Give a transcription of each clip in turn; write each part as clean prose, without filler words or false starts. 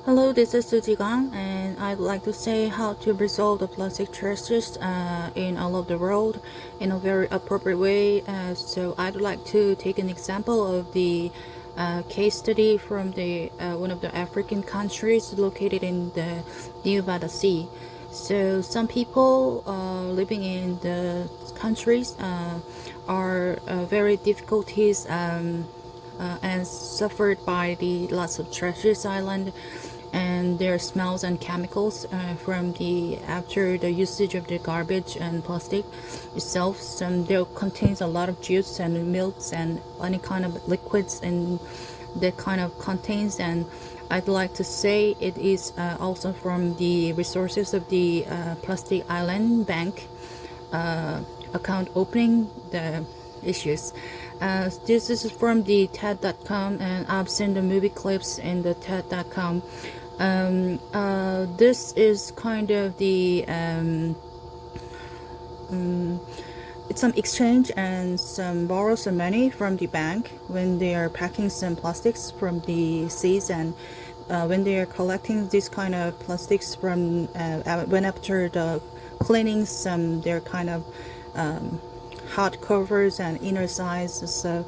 Hello, this is Sujigang, and I'd like to say how to resolve the plastic trashes in all of the world in a very appropriate way. So I'd like to take an example of the case study from the one of the African countries located in the Nevada Sea. So some people living in the countries are very difficulties and suffered by the lots of trashes island and their smells and chemicals from the after the usage of the garbage and plastic itself. Some there contains a lot of juice and milks and any kind of liquids and that kind of contains. And I'd like to say it is also from the resources of the Plastic Island Bank account opening the issues. This is from the TED.com, and I've seen the movie clips in the TED.com. This is kind of the it's some exchange and some borrow some money from the bank when they are packing some plastics from the seas, and when they are collecting this kind of plastics from when after the cleaning some their kind of hard covers and inner size, so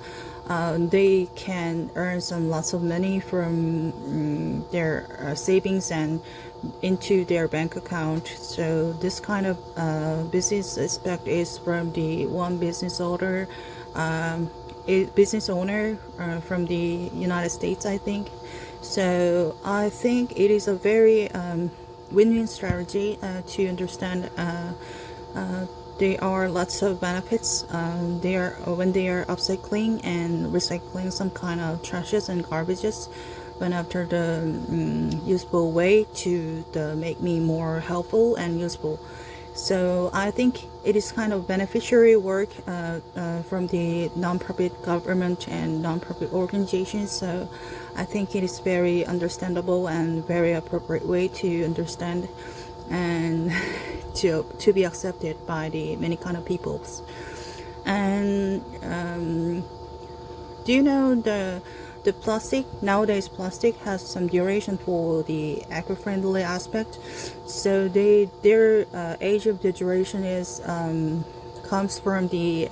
they can earn some lots of money from their savings and into their bank account. So this kind of business aspect is from the one business owner, from the United States, I think. So I think it is a very win-win strategy to understand. There are lots of benefits there when they are upcycling and recycling some kind of trashes and garbages when after the useful way to make me more helpful and useful. So I think it is kind of beneficiary work from the non-profit government and non-profit organizations. So I think it is very understandable and very appropriate way to understand and to be accepted by the many kind of peoples. And do you know the plastic nowadays? Plastic has some duration for the eco-friendly aspect. So their age of the duration is comes from the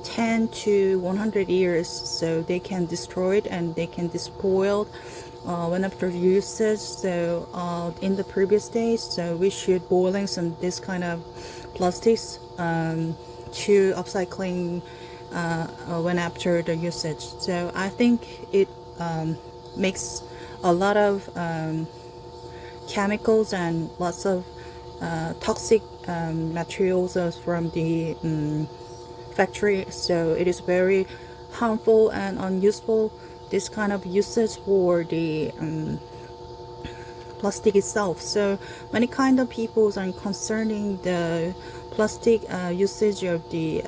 10 to 100 years. So they can destroy it and they can despoil when after usage. So in the previous days, so we should boiling some this kind of plastics to upcycling when after the usage. So I think it makes a lot of chemicals and lots of toxic materials from the factory. So it is very harmful and unuseful, this kind of usage for the plastic itself. So many kind of people are concerning the plastic usage of the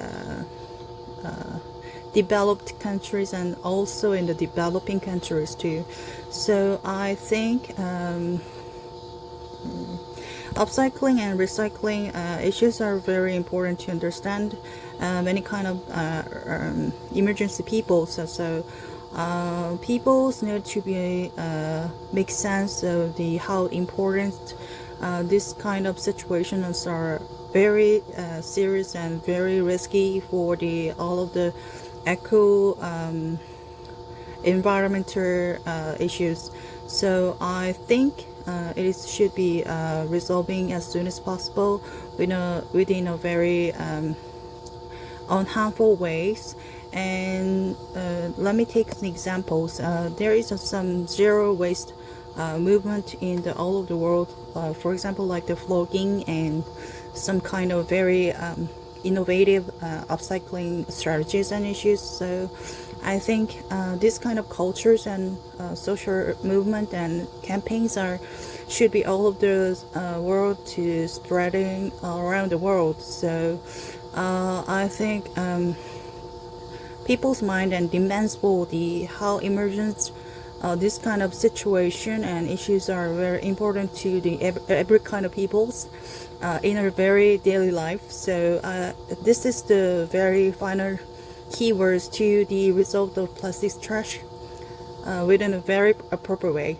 developed countries and also in the developing countries too. So I think upcycling and recycling issues are very important to understand many kind of emergency people. So people need to be make sense of the how important this kind of situations are very serious and very risky for the all of the eco environmental issues. So I think it should be resolving as soon as possible within a very unharmful ways. And let me take some examples. There is some zero waste movement in all of the world. For example, like the flogging and some kind of very innovative upcycling strategies and issues. So I think this kind of cultures and social movement and campaigns should be all of the world to spreading around the world. So I think people's mind and demands for the how emergent this kind of situation and issues are very important to the every kind of peoples in our very daily life. So this is the very final keywords to the result of plastic trash within a very appropriate way.